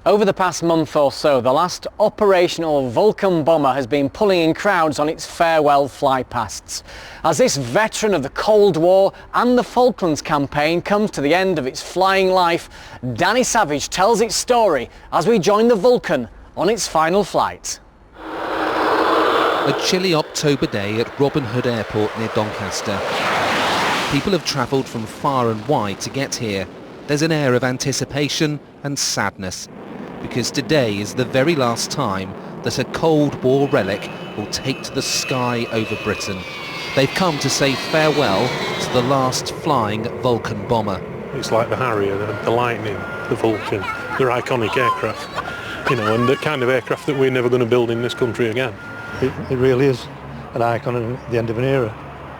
Over the past month or so, the last operational Vulcan bomber has been pulling in crowds on its farewell flypasts. As this veteran of the Cold War and the Falklands campaign comes to the end of its flying life, Danny Savage tells its story as we join the Vulcan on its final flight. A chilly October day at Robin Hood Airport near Doncaster. People have travelled from far and wide to get here. There's an air of anticipation and sadness, because today is the very last time that a Cold War relic will take to the sky over Britain. They've come to say farewell to the last flying Vulcan bomber. It's like the Harrier, the Lightning, the Vulcan. They're iconic aircraft, you know, and the kind of aircraft that we're never going to build in this country again. It really is an icon at the end of an era.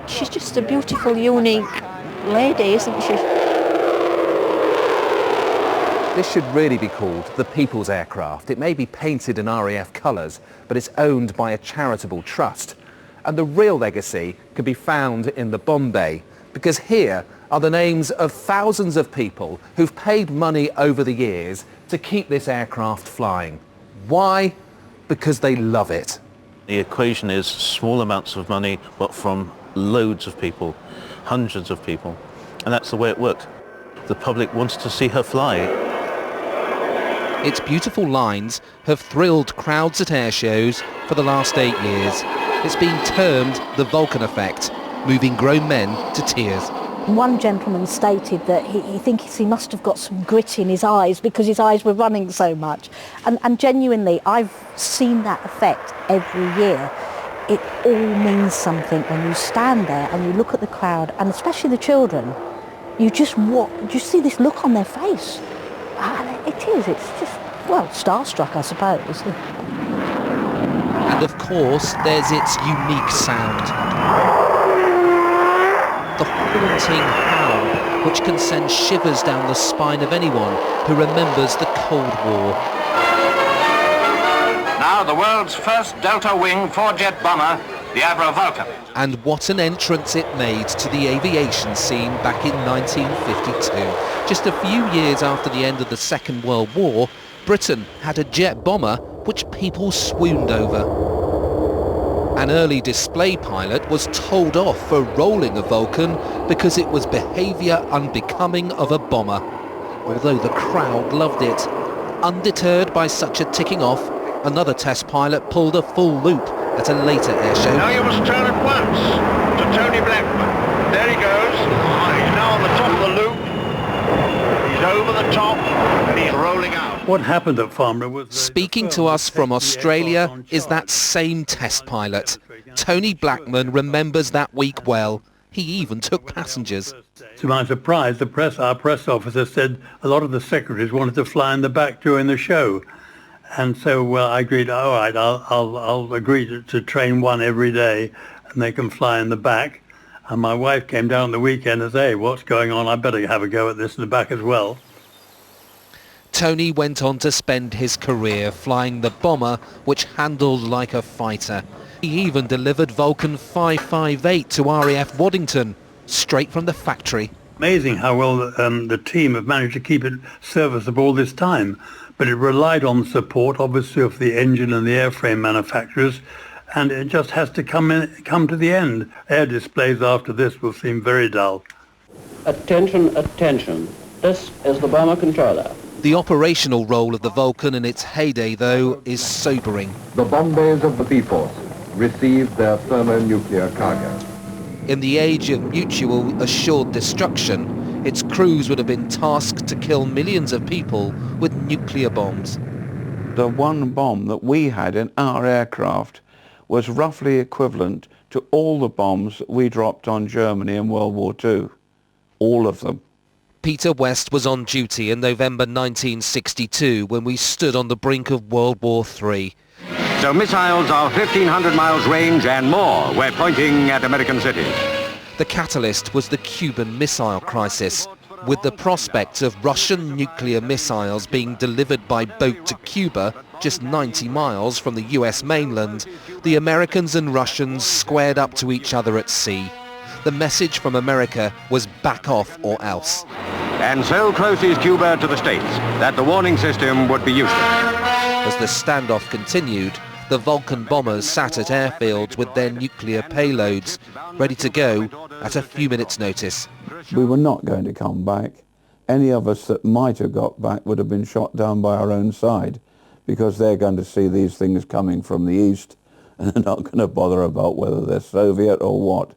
She's just a beautiful, unique lady, isn't she? This should really be called the People's Aircraft. It may be painted in RAF colours, but it's owned by a charitable trust. And the real legacy could be found in the bomb bay, because here are the names of thousands of people who've paid money over the years to keep this aircraft flying. Why? Because they love it. The equation is small amounts of money, but from loads of people, hundreds of people. And that's the way it worked. The public wants to see her fly. Its beautiful lines have thrilled crowds at air shows for the last 8 years. It's been termed the Vulcan effect, moving grown men to tears. One gentleman stated that he thinks he must have got some grit in his eyes because his eyes were running so much. And genuinely, I've seen that effect every year. It all means something when you stand there and you look at the crowd, and especially the children. You see this look on their face. And it's just, well, starstruck, I suppose. And of course, there's its unique sound. The haunting howl, which can send shivers down the spine of anyone who remembers the Cold War. Now the world's first delta-wing four-jet bomber, the Avro Vulcan. And what an entrance it made to the aviation scene back in 1952. Just a few years after the end of the Second World War, Britain had a jet bomber which people swooned over. An early display pilot was told off for rolling a Vulcan because it was behaviour unbecoming of a bomber. Although the crowd loved it. Undeterred by such a ticking off, another test pilot pulled a full loop at a later air show. Now you must turn at once to Tony Blackman. There he goes. He's now on the top of the loop. He's over the top and he's rolling out. What happened at Farnborough was... Speaking to us from Australia is that same test pilot. Tony Blackman remembers that week well. He even took passengers. To my surprise, our press officer said a lot of the secretaries wanted to fly in the back during the show. And so I agreed, all right, I'll agree to train one every day and they can fly in the back. And my wife came down on the weekend and said, hey, what's going on? I better have a go at this in the back as well. Tony went on to spend his career flying the bomber, which handled like a fighter. He even delivered Vulcan 558 to RAF Waddington, straight from the factory. Amazing how well the team have managed to keep it serviceable all this time. But it relied on support, obviously, of the engine and the airframe manufacturers, and it just has to come to the end. Air displays after this will seem very dull. Attention, attention. This is the bomber controller. The operational role of the Vulcan in its heyday, though, is sobering. The bomb bays of the B-Force received their thermonuclear cargo. In the age of mutual assured destruction, its crews would have been tasked to kill millions of people with nuclear bombs. The one bomb that we had in our aircraft was roughly equivalent to all the bombs that we dropped on Germany in World War II. All of them. Peter West was on duty in November 1962 when we stood on the brink of World War III. So missiles of 1,500 miles range and more were pointing at American cities. The catalyst was the Cuban Missile Crisis. With the prospect of Russian nuclear missiles being delivered by boat to Cuba, just 90 miles from the US mainland, the Americans and Russians squared up to each other at sea. The message from America was back off or else. And so close is Cuba to the States that the warning system would be useless. As the standoff continued, the Vulcan bombers sat at airfields with their nuclear payloads, ready to go at a few minutes' notice. We were not going to come back. Any of us that might have got back would have been shot down by our own side, because they're going to see these things coming from the east and they're not going to bother about whether they're Soviet or what.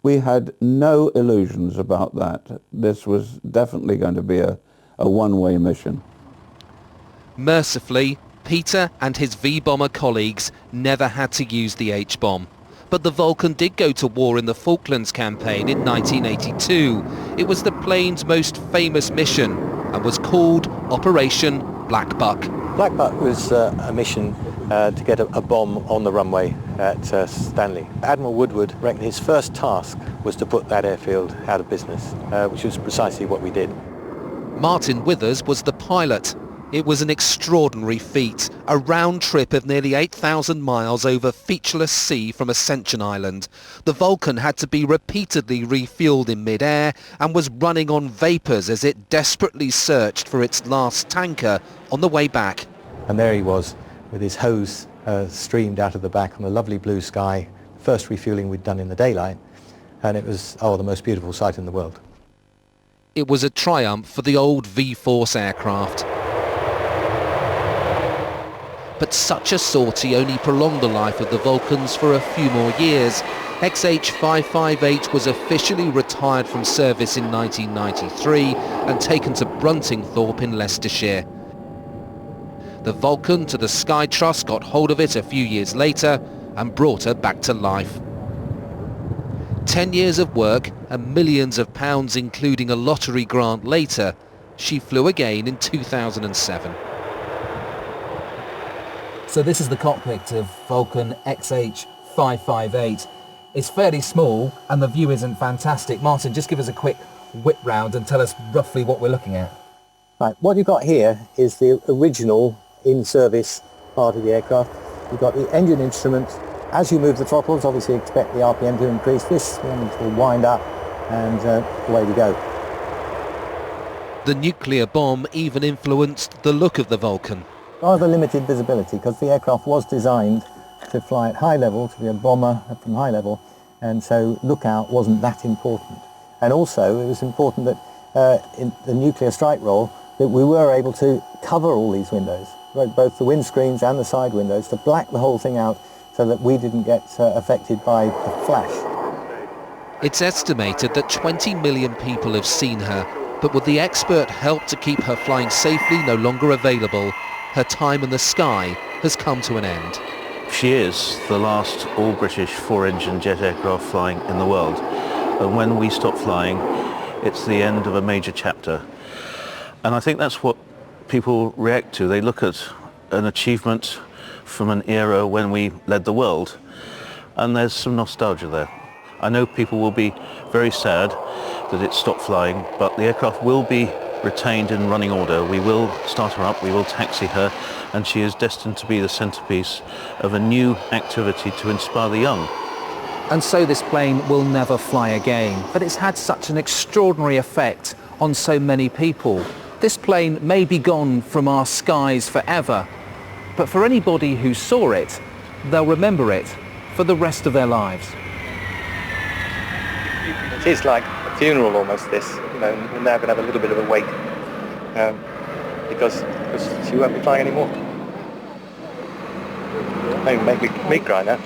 We had no illusions about that. This was definitely going to be a one-way mission. Mercifully, Peter and his V-bomber colleagues never had to use the H-bomb. But the Vulcan did go to war in the Falklands campaign in 1982. It was the plane's most famous mission and was called Operation Black Buck. Black Buck was a mission to get a bomb on the runway at Stanley. Admiral Woodward reckoned his first task was to put that airfield out of business, which was precisely what we did. Martin Withers was the pilot. It was an extraordinary feat, a round trip of nearly 8,000 miles over featureless sea from Ascension Island. The Vulcan had to be repeatedly refueled in mid-air and was running on vapours as it desperately searched for its last tanker on the way back. And there he was, with his hose streamed out of the back on the lovely blue sky, first refuelling we'd done in the daylight, and it was, the most beautiful sight in the world. It was a triumph for the old V-Force aircraft. But such a sortie only prolonged the life of the Vulcans for a few more years. XH558 was officially retired from service in 1993 and taken to Bruntingthorpe in Leicestershire. The Vulcan to the Sky Trust got hold of it a few years later and brought her back to life. 10 years of work and millions of pounds, including a lottery grant later, she flew again in 2007. So this is the cockpit of Vulcan XH558. It's fairly small and the view isn't fantastic. Martin, just give us a quick whip round and tell us roughly what we're looking at. Right, what you've got here is the original in-service part of the aircraft. You've got the engine instruments. As you move the throttles, obviously expect the RPM to increase. This one will wind up and away we go. The nuclear bomb even influenced the look of the Vulcan. Rather limited visibility because the aircraft was designed to fly at high level, to be a bomber from high level, and so lookout wasn't that important. And also it was important that in the nuclear strike role that we were able to cover all these windows, both the windscreens and the side windows, to black the whole thing out so that we didn't get affected by the flash. It's estimated that 20 million people have seen her, but with the expert help to keep her flying safely no longer available, her time in the sky has come to an end. She is the last all-British four-engine jet aircraft flying in the world. And when we stop flying, it's the end of a major chapter. And I think that's what people react to. They look at an achievement from an era when we led the world, and there's some nostalgia there. I know people will be very sad that it stopped flying, but the aircraft will be retained in running order. We will start her up, we will taxi her, and she is destined to be the centrepiece of a new activity to inspire the young. And so this plane will never fly again, but it's had such an extraordinary effect on so many people. This plane may be gone from our skies forever, but for anybody who saw it, they'll remember it for the rest of their lives. It is like a funeral almost, this. You know, we're now going to have a little bit of a wake because she won't be flying anymore. Maybe make me cry now.